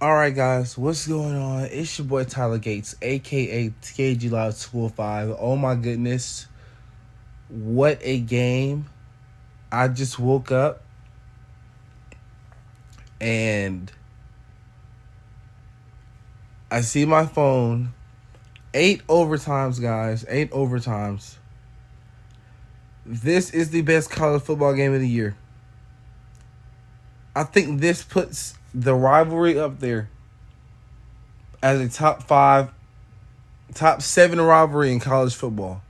All right, guys, what's going on? It's your boy Tyler Gates, aka TKG Live 205. Oh my goodness, what a game! I just woke up and I see my phone. 8 overtimes, guys. 8 overtimes. This is the best college football game of the year. I think this puts the rivalry up there as a top 5, top 7 rivalry in college football.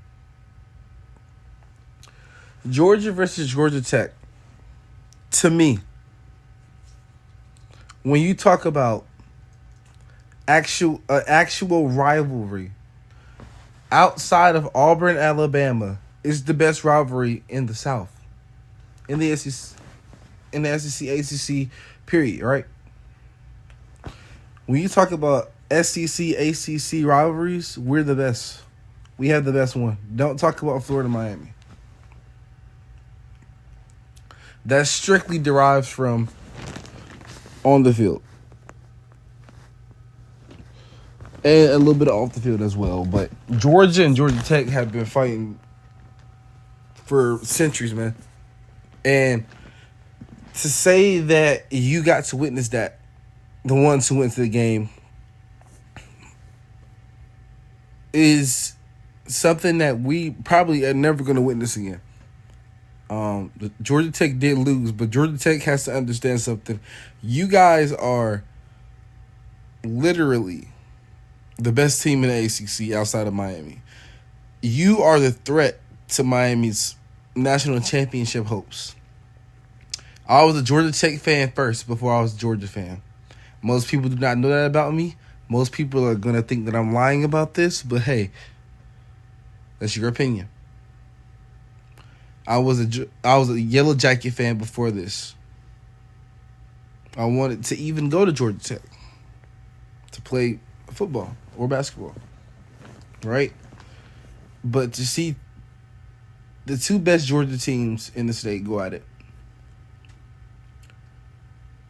Georgia versus Georgia Tech. To me, when you talk about actual rivalry outside of Auburn, Alabama, is the best rivalry in the South, in the SEC, ACC, period. Right? When you talk about SEC, ACC rivalries, we're the best. We have the best one. Don't talk about Florida, Miami. That strictly derives from on the field. And a little bit off the field as well. But Georgia and Georgia Tech have been fighting for centuries, man. And to say that you got to witness that, the ones who went to the game, is something that we probably are never going to witness again. Georgia Tech did lose, but Georgia Tech has to understand something. You guys are literally the best team in the ACC outside of Miami. You are the threat to Miami's national championship hopes. I was a Georgia Tech fan first before I was a Georgia fan. Most people do not know that about me. Most people are going to think that I'm lying about this, but hey, that's your opinion. I was a Yellow Jacket fan before this. I wanted to even go to Georgia Tech to play football or basketball, right? But to see the two best Georgia teams in the state go at it,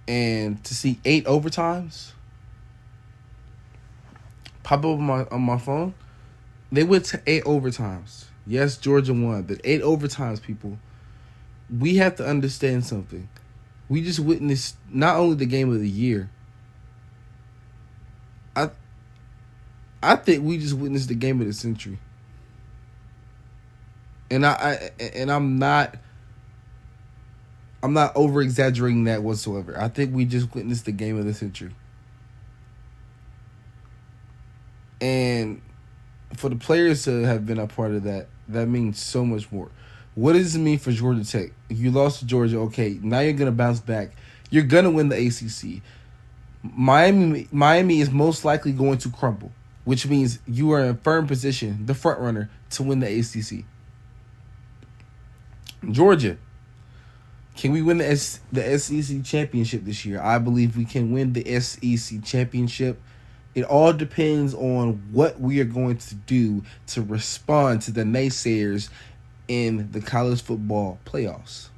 and to see 8 overtimes pop up on my phone, they went to 8 overtimes. Yes, Georgia won, but 8 overtimes, people. We have to understand something. We just witnessed not only the game of the year. I think we just witnessed the game of the century. And I'm not over exaggerating that whatsoever. I think we just witnessed the game of the century. And for the players to have been a part of that, that means so much more. What does it mean for Georgia Tech? If you lost to Georgia, okay, now you're going to bounce back. You're going to win the ACC. Miami is most likely going to crumble, which means you are in firm position, the front runner, to win the ACC. Georgia, can we win the SEC championship this year? I believe we can win the SEC championship. It all depends on what we are going to do to respond to the naysayers in the college football playoffs.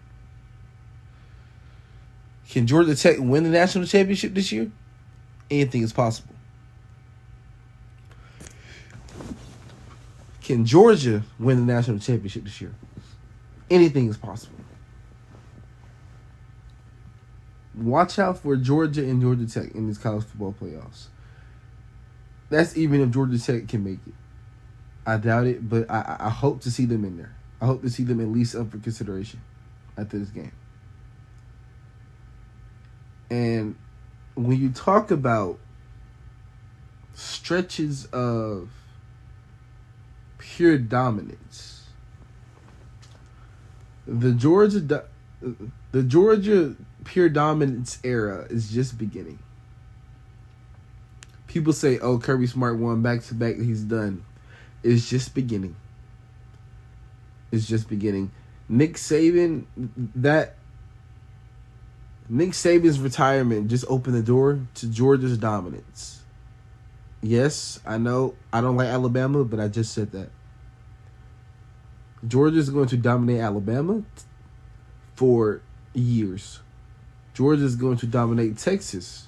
Can Georgia Tech win the national championship this year? Anything is possible. Can Georgia win the national championship this year? Anything is possible. Watch out for Georgia and Georgia Tech in these college football playoffs. That's even if Georgia Tech can make it. I doubt it, but I hope to see them in there. I hope to see them at least up for consideration after this game. And when you talk about stretches of pure dominance, the Georgia pure dominance era is just beginning. People say, oh, Kirby Smart won back-to-back, he's done. It's just beginning. It's just beginning. Nick Saban's retirement just opened the door to Georgia's dominance. Yes, I know I don't like Alabama, but I just said that. Georgia's going to dominate Alabama for years. Georgia's going to dominate Texas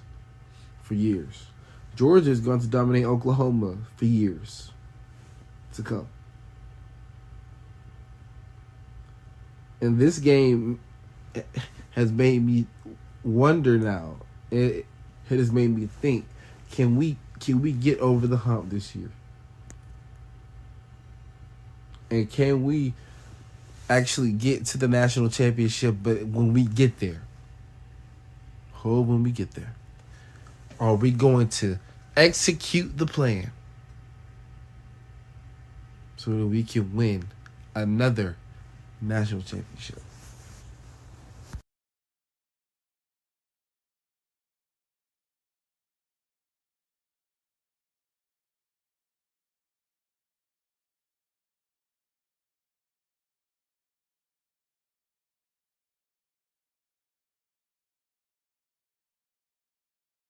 for years. Georgia is going to dominate Oklahoma for years to come. And this game has made me wonder now. It has made me think, can we get over the hump this year? And can we actually get to the national championship? But when we get there, when we get there, are we going to execute the plan so that we can win another national championship?